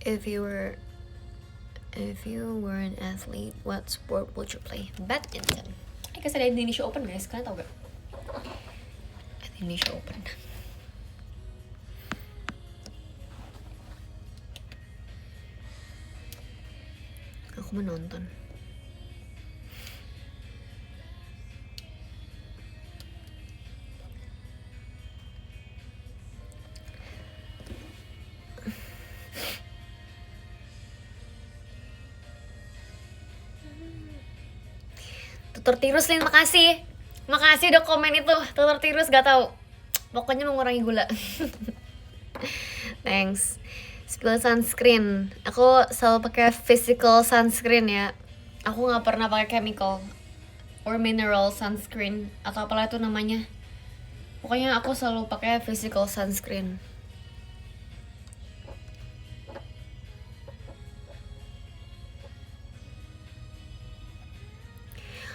If you were an athlete, what sport would you play? Badminton. Kasi ada Indonesia Open guys, kalian tau gak? Indonesia Open. Aku menonton. Tutur tirus Lin, makasih udah komen itu. Tutur tirus gak tahu. Pokoknya mengurangi gula. Thanks. Spill sunscreen. Aku selalu pakai physical sunscreen ya. Aku nggak pernah pakai chemical or mineral sunscreen atau apalah itu namanya. Pokoknya aku selalu pakai physical sunscreen.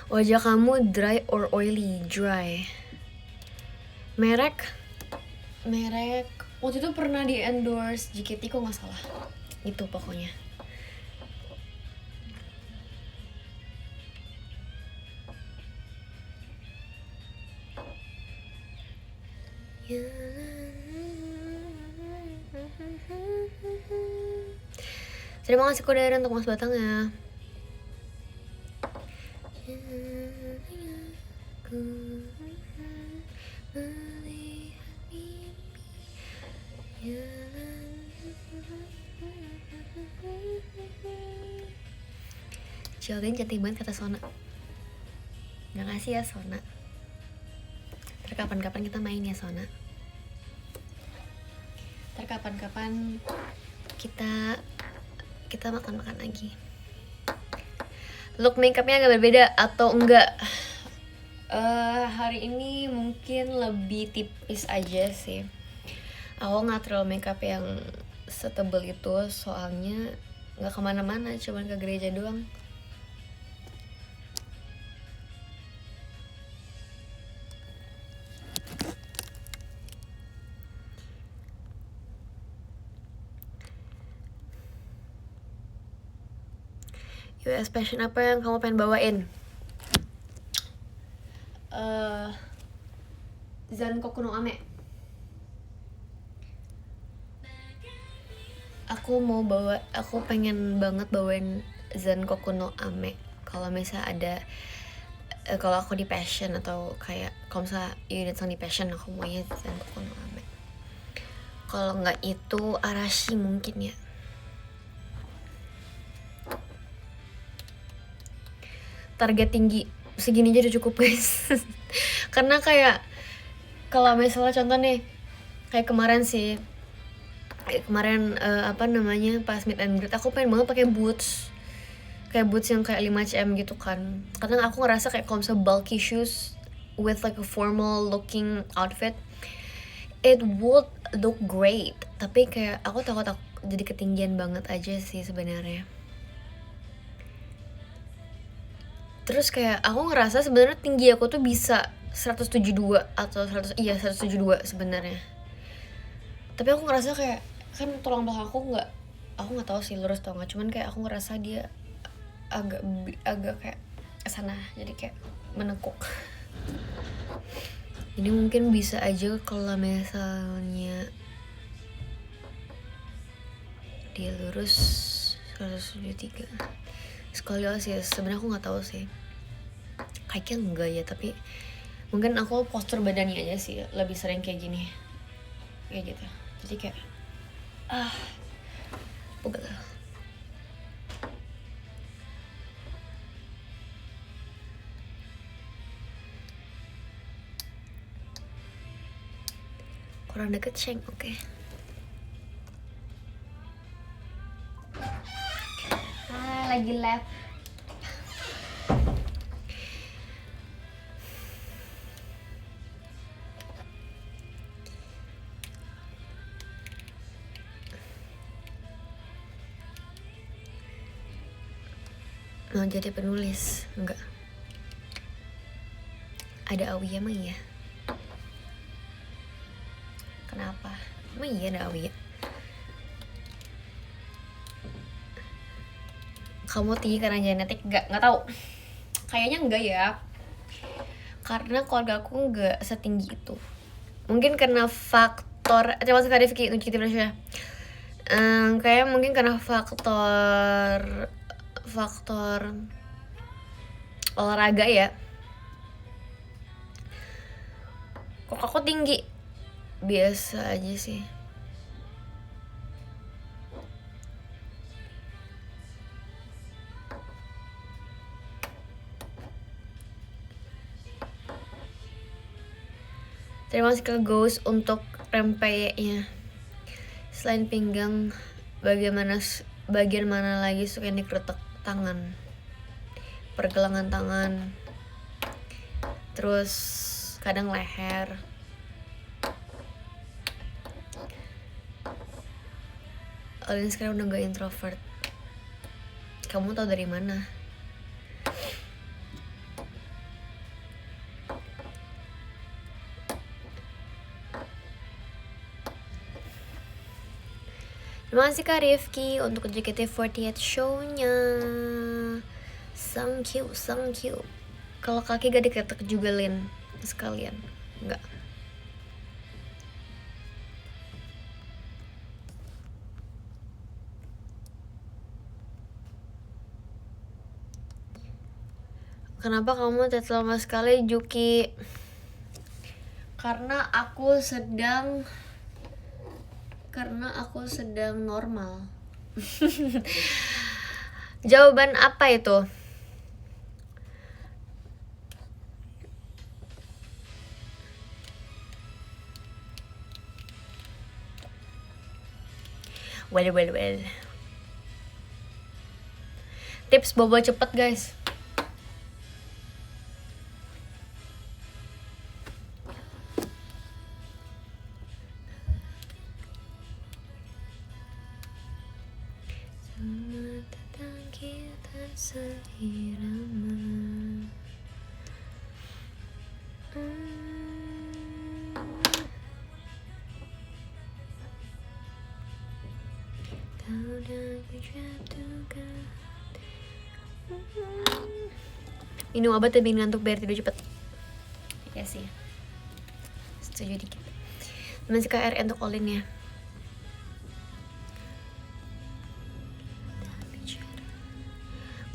Wajah kamu dry or oily? Dry. Merek waktu itu pernah di endorse JKT kok nggak salah. Itu pokoknya. Terima kasih kode untuk mas batangnya. Jawabin cantik banget kata Sona. Makasih ya Sona. Kapan-kapan kita main ya Sona. Kapan-kapan kita makan-makan lagi. Look makeupnya agak berbeda atau enggak? Hari ini mungkin lebih tipis aja sih. Aku nggak terlalu makeup yang setebel itu, soalnya nggak kemana-mana, cuman ke gereja doang. US passion apa yang kamu pengen bawain? Zankoku no Ame. Aku pengen banget bawain Zankoku no Ame. Kalau misalnya ada, kalau aku di passion atau kayak kalau misalnya unit sang di passion, aku maunya Zankoku no Ame. Kalau nggak itu Arashi mungkin ya. Target tinggi segini aja udah cukup guys. Karena kayak kalau misalnya contoh nih kayak kemarin pas meet and greet aku pengen banget pakai boots, kayak boots yang kayak 5cm gitu kan. Kadang aku ngerasa kayak kalau misalnya bulky shoes with like a formal looking outfit, it would look great, tapi kayak aku takut jadi ketinggian banget aja sih sebenarnya. Terus kayak aku ngerasa sebenarnya tinggi aku tuh bisa 172 atau 172 sebenarnya. Tapi aku ngerasa kayak kan tulang belakang aku nggak tahu sih lurus atau nggak, cuman kayak aku ngerasa dia agak kayak kesana, jadi kayak menekuk. Jadi mungkin bisa aja kalau misalnya dia lurus 173. Scoliosis sebenarnya aku nggak tahu sih, kayaknya enggak ya, tapi mungkin aku postur badannya aja sih lebih sering kayak gini, kayak gitu. Jadi kayak pegel. Kurang deket Sheng, oke. Lagi live. Mau jadi penulis? Enggak. Ada Awi emang ya? Kenapa? Emang iya ada Awi ya? kamu tinggi karena genetik, nggak tahu, kayaknya enggak ya, karena keluarga aku nggak setinggi itu. Mungkin karena faktor, terima kasih Kak Rifki untuk tips-tipsnya. Kayak mungkin karena faktor olahraga ya. Kok aku tinggi biasa aja sih. Terima kasih ke Ghost untuk rempeyeknya. Selain pinggang, bagian mana lagi suka yang dikeretek? Tangan, pergelangan tangan, terus kadang leher. Alin sekarang udah gak introvert. Kamu tahu dari mana? Terima kasih Kak Rifki untuk JKT48 show-nya. Thank you. Kalau kaki gak diketek juga Lin sekalian? Enggak. Kenapa kamu tet lama sekali Juki? Karena aku sedang normal. Jawaban apa itu? Well. Tips bobo cepet guys. Minum obat lebih ngantuk biar tidur cepet. Ya sih, setuju dikit. Masih KR untuk Olin ya.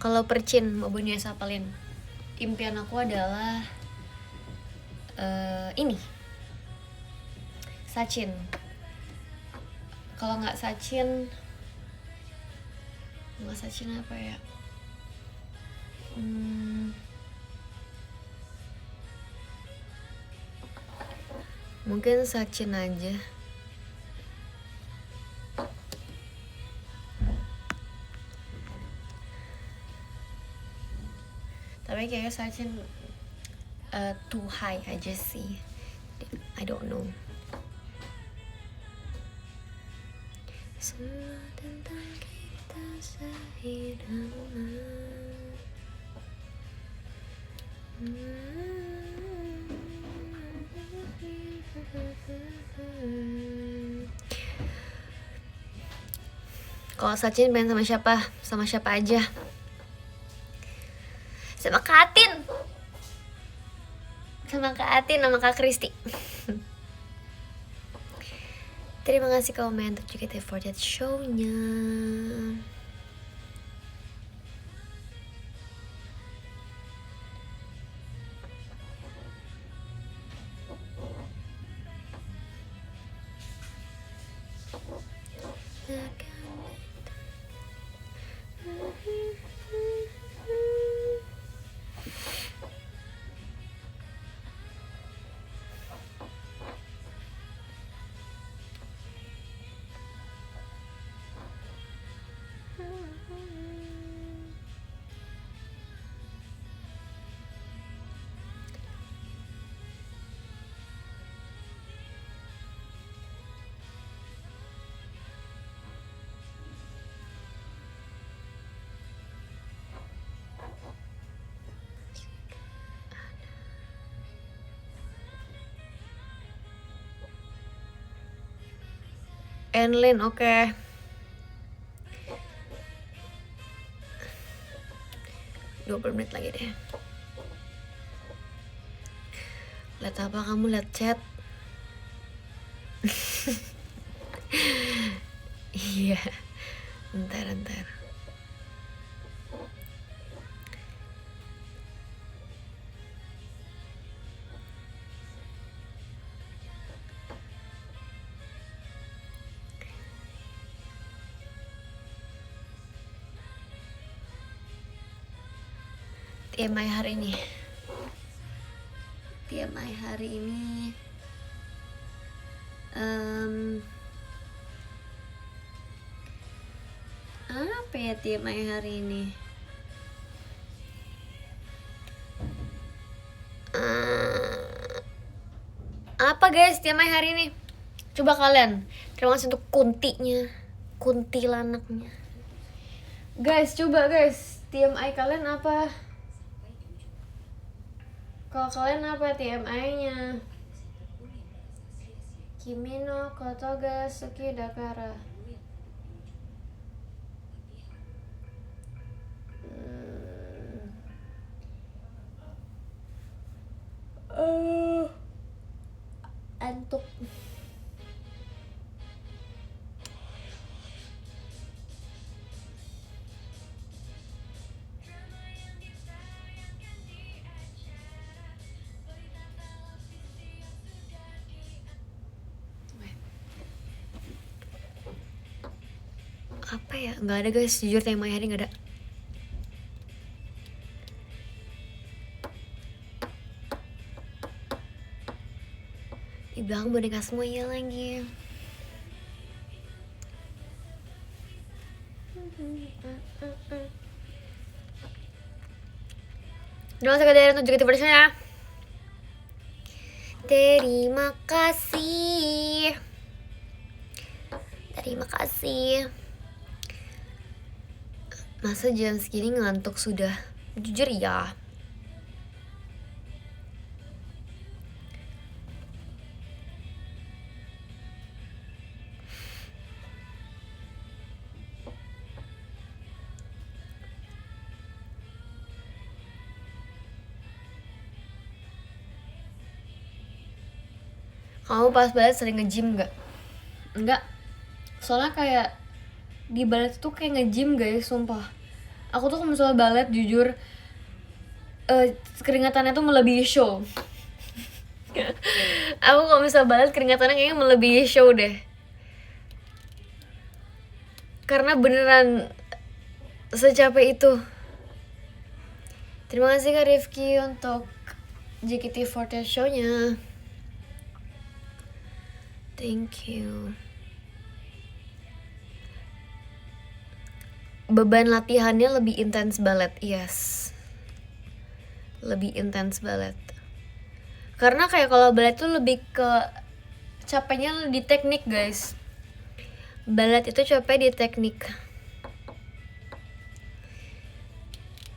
Kalau percin, Mbak Bunia sapalin. Impian aku adalah ini, Sachin. Kalau nggak Sachin apa ya? Mungkin Sachin aja. Tapi kayaknya Sachin too high aja sih. I don't know. Semua tentang kita seirama. Kalau Sachin main sama siapa? Sama siapa aja? Sama Kak Atin, sama Kak Kristi. Terima kasih komen untuk JKT48 show-nya. Enlin, oke. 20 menit lagi deh. Lihat apa kamu? Lihat chat? Iya. Ntar. TMI hari ini. Apa ya TMI hari ini? Apa guys TMI hari ini? Coba kalian. Terima kasih untuk kuntilanaknya. Guys, coba guys, TMI kalian apa? Kalau kalian apa TMI-nya? Kimi no koto ga suki dakara. Antuk. Apa ya? Nggak ada guys, jujur tema hari nggak ada. Di belakang boneka semuanya lagi. Jangan sekadar untuk juga versionnya. Terima kasih. Masa jam segini ngantuk sudah? Jujur ya. Kamu pas ballet sering nge-gym gak? Enggak. Soalnya kayak di ballet tuh kayak nge-gym guys, sumpah. Aku tuh kalau misalnya ballet jujur keringatannya tuh melebihi show. Aku kalau misalnya ballet keringatannya kayaknya melebihi show deh. Karena beneran secapek itu. Terima kasih Kak Rifki untuk JKT48 show-nya. Thank you. Beban latihannya lebih intens ballet, yes. Lebih intens ballet. Karena kayak kalau ballet tuh lebih ke capeknya di teknik guys. Ballet itu capek di teknik.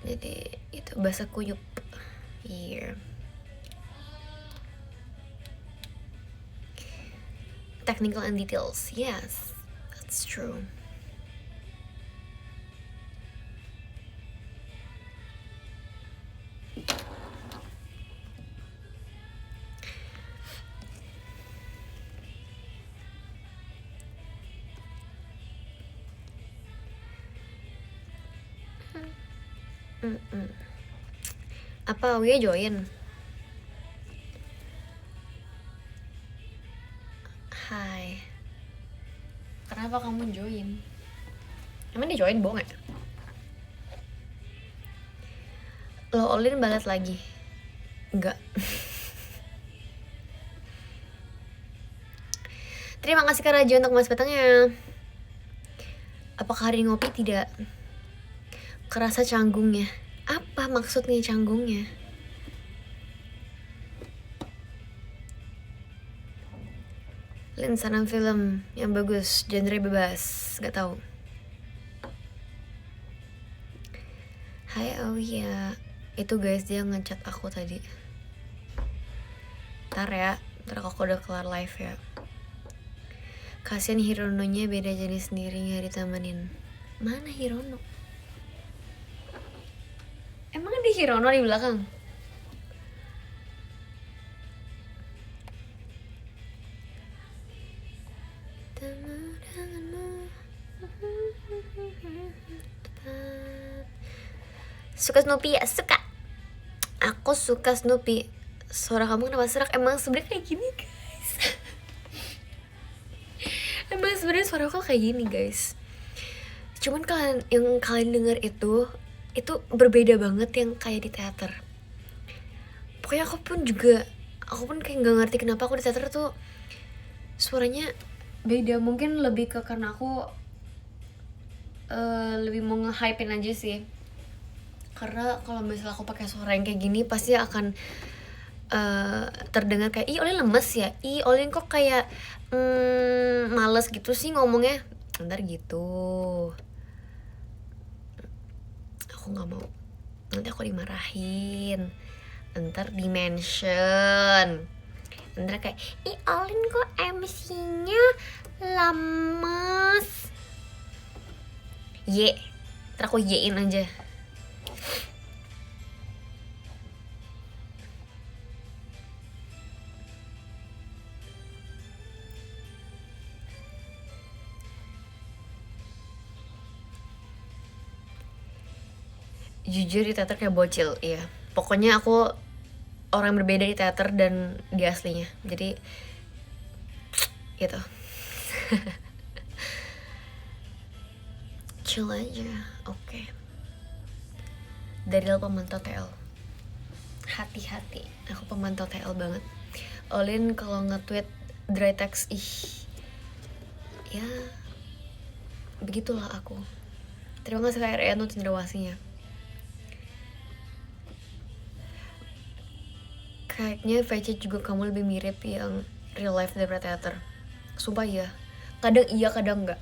Jadi itu bahasa kuyup. Here. Technical and details, yes, that's true. Apa Uya join? Hai. Kenapa kamu join? Emang dia join bohong ya? Lo Olin ballet lagi? Enggak. Terima kasih Kak Raja untuk mas petangnya. Apakah hari ngopi tidak? Kerasa canggungnya. Apa maksudnya canggungnya? Lin saran film yang bagus, genre bebas, gak tahu. Hai Aulia, itu guys dia ngechat aku tadi. Ntar ya, ntar aku udah kelar live ya. Kasian Hirononya beda jenis sendiri, gak ditemenin. Mana Hirono? Emang Hirono di belakang. Suka Snoopy ya? Suka. Aku suka Snoopy. Suara kamu kenapa serak? Emang sebenarnya kayak gini guys. Emang sebenarnya suara aku kayak gini guys. Cuman kalian dengar itu berbeda banget yang kayak di teater. Pokoknya aku pun kayak nggak ngerti kenapa aku di teater tuh suaranya beda. Mungkin lebih ke karena aku lebih mau nge-hypein aja sih. Karena kalau misalnya aku pakai suara yang kayak gini pasti akan terdengar kayak, ih Olin lemes ya, ih Olin kok kayak males gitu sih ngomongnya, ntar gitu. Aku nggak mau, nanti aku dimarahin, ntar di-mention, ntar kayak, ih Olin kok MC-nya lemes. Ntar aku Y-in aja. Jujur di teater kayak bocil, iya. Pokoknya aku orang yang berbeda di teater dan di aslinya. Jadi gitu. Chill aja, oke. Daryl pemantau TL. Hati-hati, aku pemantau TL banget. Olin kalau nge-tweet dry text, ya begitulah aku. Terima kasih Kak RN untuk cendrawasinya. Kayaknya VC juga kamu lebih mirip yang real life daripada teater. Sumpah ya. Kadang iya, kadang enggak.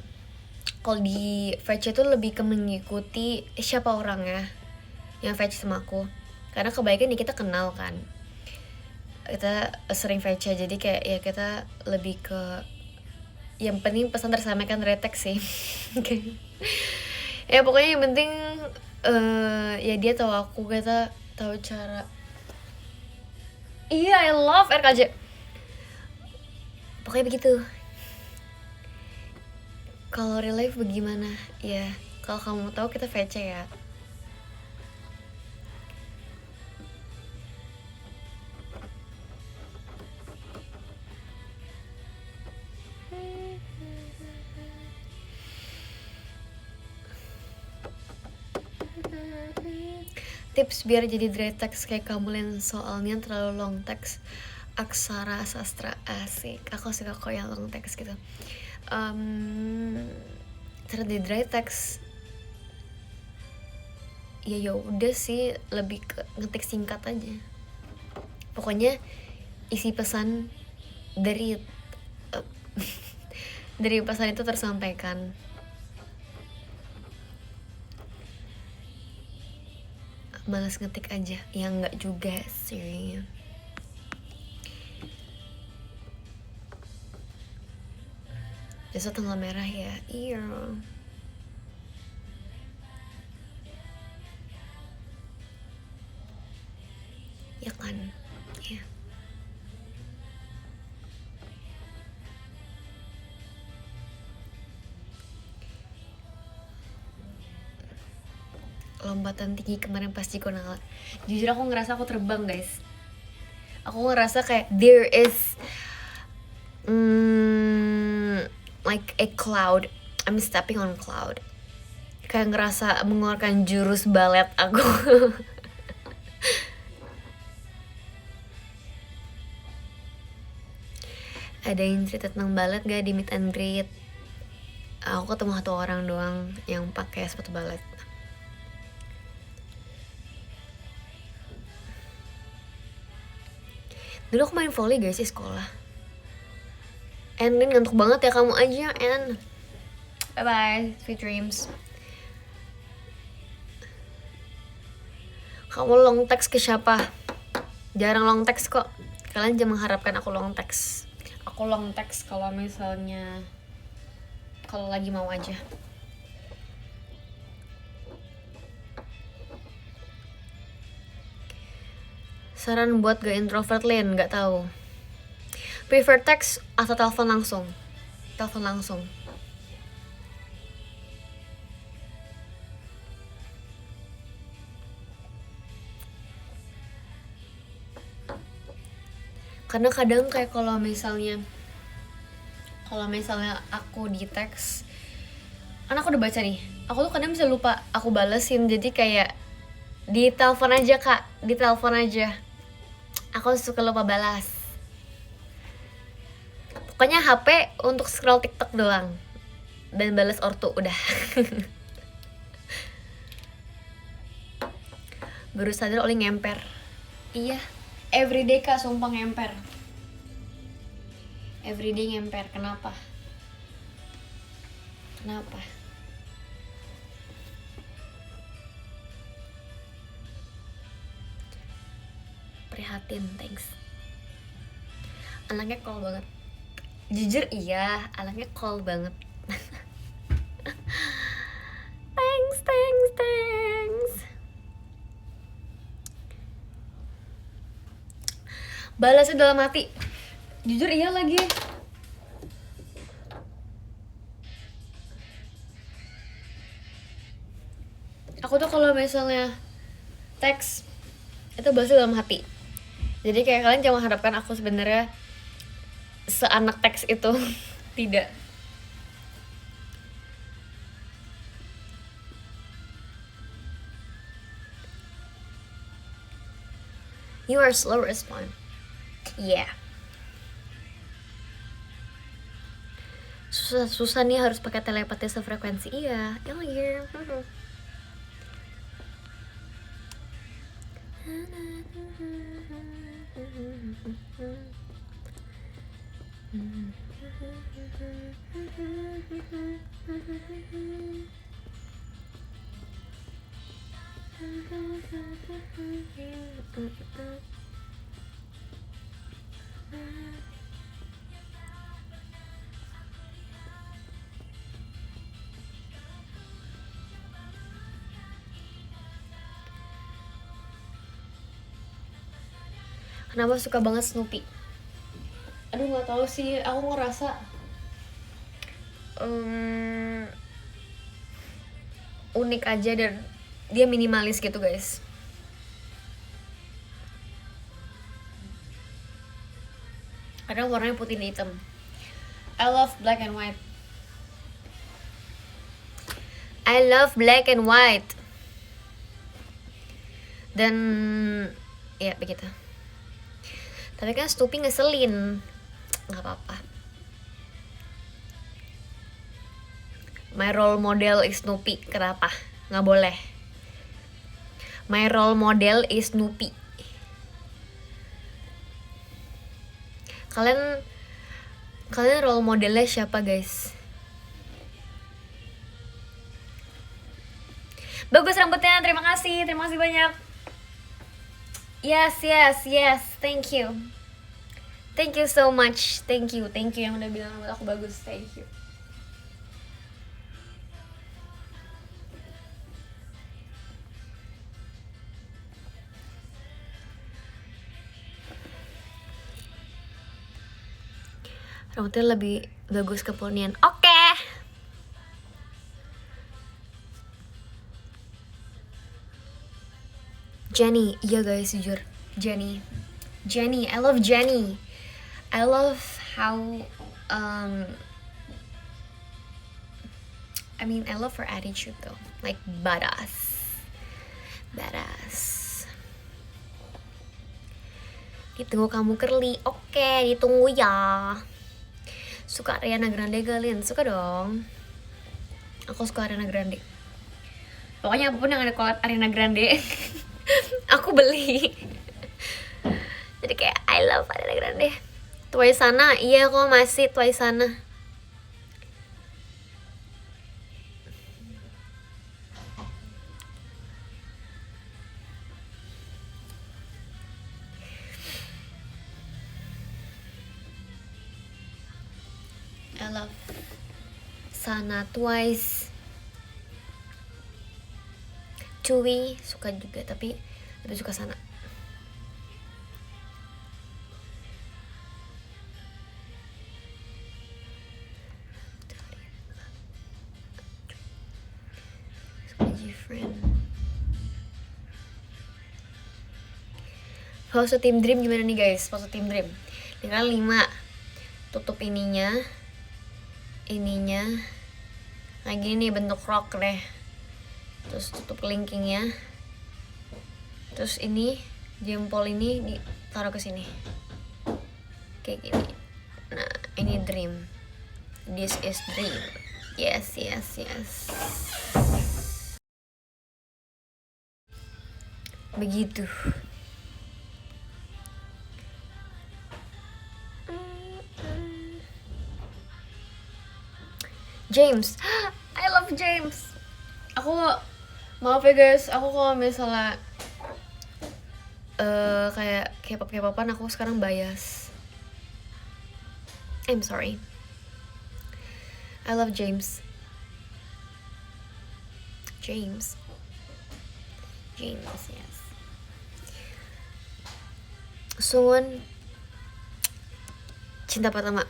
Kalau di VC tuh lebih ke mengikuti siapa orangnya yang VC sama aku. Karena kebanyakan kita kenal kan. Kita sering VC, jadi kayak ya kita lebih ke yang penting pesan tersampaikan dari teks sih. Ya pokoknya yang penting ya dia tahu aku, kita tahu cara. Iya, I love RKJ. Pokoknya begitu. Kalau real life bagaimana? Ya, kalau kamu tahu kita VC ya. Tips biar jadi dry text kayak kamu Len, soalnya terlalu long text. Aksara sastra asik. Aku suka kok yang long text gitu. Terus di dry text ya udah sih, lebih ke ngetik singkat aja. Pokoknya isi pesan dari dari pesan itu tersampaikan. Malas ngetik aja, ya enggak juga sih. Besok tanggal merah ya. Iya. Ya kan. Ya. Lompatan tinggi kemarin pas Cikonala. Jujur aku ngerasa aku terbang guys. Aku ngerasa kayak there is like a cloud. I'm stepping on cloud. Kayak ngerasa mengeluarkan jurus balet aku. Ada yang cerita tentang balet gak di meet and greet? Aku ketemu satu orang doang yang pakai sepatu balet. Dulu aku main volley guys di sekolah. Lin ngantuk banget ya, kamu aja En. Bye bye, sweet dreams. Kamu long text ke siapa? Jarang long text kok. Kalian jangan mengharapkan aku long text. Aku long text kalau misalnya kalau lagi mau aja. Saran buat gak introvert Lin, gak tahu. Prefer text atau telepon langsung? Telepon langsung. Karena kadang kayak kalau misalnya aku di teks, kan aku udah baca nih, aku tuh kadang bisa lupa aku balesin, jadi kayak di telepon aja kak, di telepon aja. Aku suka lupa balas. Pokoknya HP untuk scroll TikTok doang dan balas ortu udah. Baru sadar Oli ngemper. Iya, everyday kak, sumpah ngemper. Everyday ngemper, kenapa? Kenapa? Prihatin, thanks. Anaknya cool banget. Jujur iya, anaknya cool banget. Thanks. Balasnya dalam hati. Jujur iya lagi. Aku tuh kalau misalnya teks itu balasnya dalam hati. Jadi kayak kalian jangan harapkan aku sebenarnya seanak teks itu. Tidak. You are slow respond. Yeah. Susah nih harus pakai telepati sefrekuensi. Iya, iya. Kenapa suka banget Snoopy? Aduh nggak tahu sih, aku ngerasa unik aja dan dia minimalis gitu guys. Kadang warnanya putih dan hitam. I love black and white. I love black and white. Dan ya begitu. Tapi kan Snoopy ngeselin. Gak apa-apa. My role model is Snoopy. Kenapa? Gak boleh. My role model is Snoopy. Kalian role modelnya siapa guys? Bagus rambutnya, terima kasih banyak. Yes, thank you so much, thank you yang udah bilang rambut aku bagus, thank you. Rambutnya lebih bagus ke ponian, oke. Jenny, iya guys, jujur Jenny, I love Jenny. I love how I love her attitude though, like badass. Ditunggu kamu curly, oke, ditunggu ya. Suka Ariana Grande kalian? Suka dong. Aku suka Ariana Grande. Pokoknya apapun yang ada collab Ariana Grande aku beli. Jadi kayak I love Ariana Grande. Twaisana, iya kok masih Twaisana. I love Sana Twice. Cuy suka juga, tapi lebih suka Sana. friend. Pose Team Dream gimana nih guys? Pose Team Dream. Ini kan 5. Tutup ininya. Nah gini nih bentuk rock deh. Terus tutup kelingkingnya. Terus ini jempol ini ditaruh ke sini. Kayak gini. Nah, ini dream. This is dream. Yes. Begitu. James. I love James. Aku maaf ya guys, aku kalau misalnya kayak K-pop-K-popan aku sekarang bias. I'm sorry. I love James. James, yes. Suwon cinta pertama.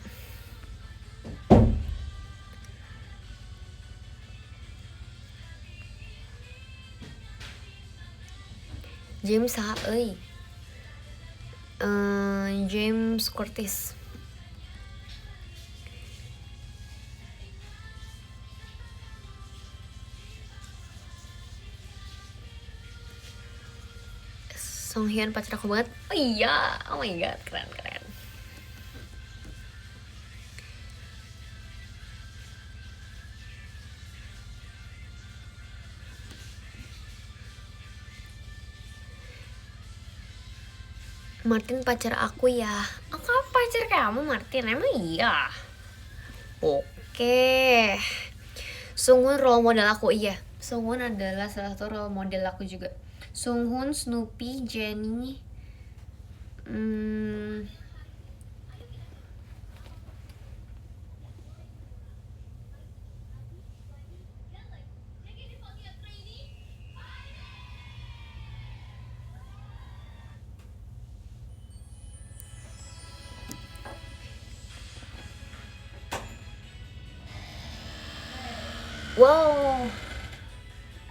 James ha euy. James Curtis. Song Hyun pacar aku banget. Oh iya, oh my god, keren. Martin pacar aku ya. Aku pacar kamu Martin, emang iya? Oke. Sunghun role model aku, iya. Sunghun adalah salah satu role model aku juga. Sunghun, Snoopy, Jennie. Wow.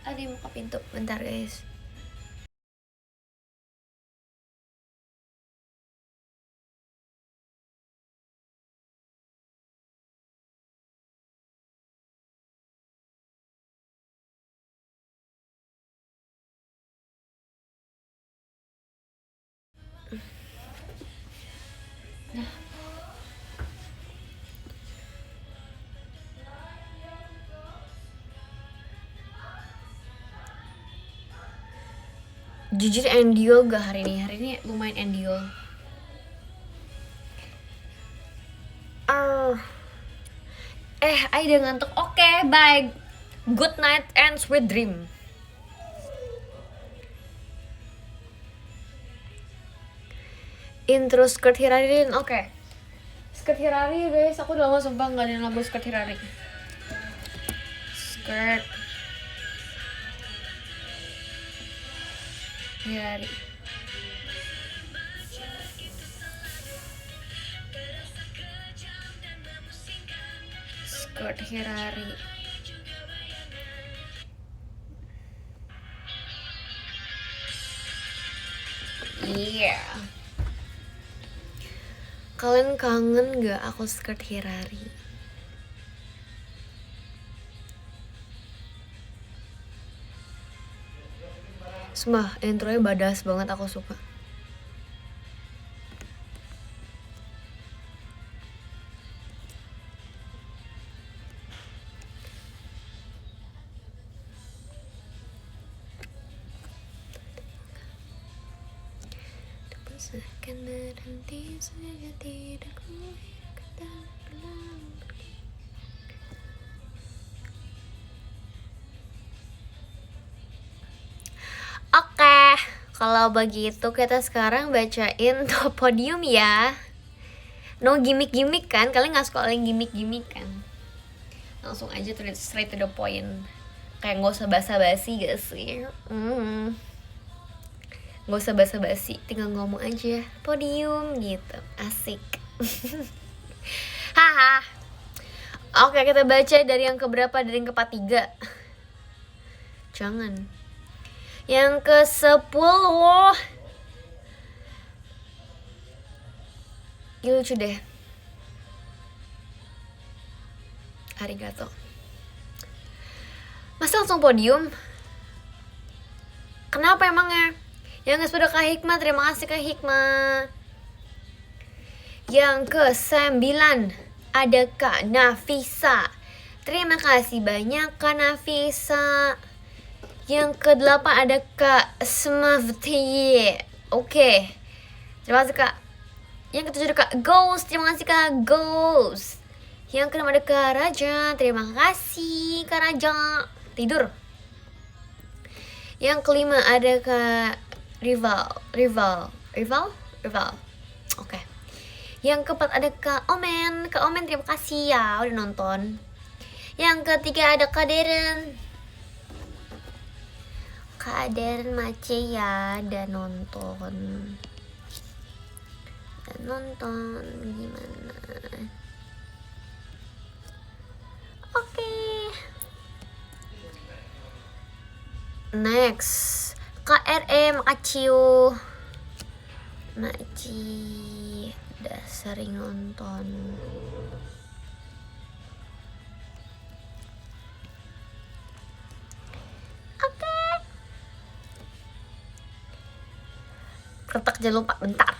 Ada yang buka pintu, bentar guys. Jujur endiol gak hari ini? Hari ini lumayan endiol. Aida ngantuk. Oke, bye. Good night and sweet dream. Intro Skirt Hirari. Oke. Skirt Hirari guys, aku udah lama sumpah gak ada lagu Skirt Hirari. Skirt Hirari. Skirt Hirari. Iya. Kalian kangen gak aku Skirt Hirari? Sumpah, intronya badass banget, aku suka. Akan berhenti saja, tidak kuhiraukan dalam. Oke, kalau begitu kita sekarang bacain top podium ya. No gimmick-gimmick kan? Kalian gak suka yang gimmick-gimmick kan? Langsung aja straight to the point. Kayak gak usah basa-basi gak sih? Gak usah basa-basi, tinggal ngomong aja podium gitu, asik. Haha. Oke, kita baca dari yang keberapa, dari yang ke-43. jangan. Yang ke-10 ini lucu deh. Arigato. Masa langsung podium? Kenapa emangnya? Yang ke-10 Kak Hikmah, terima kasih Kak Hikmah. Yang ke-9 ada Kak Nafisa. Terima kasih banyak Kak Nafisa. Yang ke-8 ada Kak Smafti. Oke. Terima kasih Kak. Yang ke-7 ada Kak Ghost. Terima kasih Kak Ghost. Yang ke-6 ada Kak Raja. Terima kasih Kak Raja. Tidur. Yang ke-5 ada Kak Rival. Oke. Yang ke-4 ada Kak Omen. Kak Omen terima kasih ya udah nonton. Yang ke-3 ada Kak Deren. Kak Deren Mace ya udah nonton. Gimana? Oke. Next, KRE makasih. Maci udah sering nonton. Oke. Keretak jangan lupa bentar.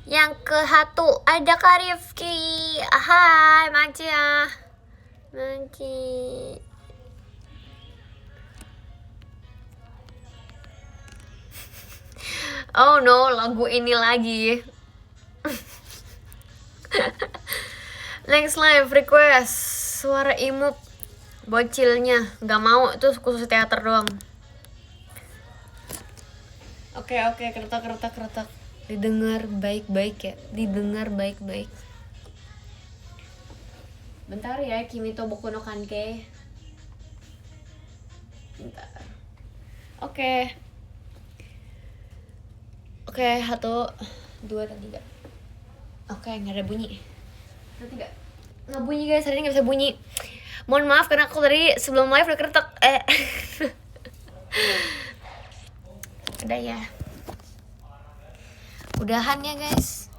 Yang ke-1 ada Kak Rifki. Hai Maci ya. Maci. Oh no, lagu ini lagi. Next live request suara Imup bocilnya. Gak mau, itu khusus teater doang. Oke, keretak. Didengar baik-baik ya. Didengar baik-baik. Bentar ya, Kimito Boku no Kanke. Bentar. Oke, 1, 2, 3. Oke, nggak ada bunyi. 3. Nggak bunyi guys, hari ini nggak bisa bunyi. Mohon maaf karena aku tadi sebelum live udah keretak. Udah ya. Udahan ya guys.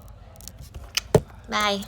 Bye.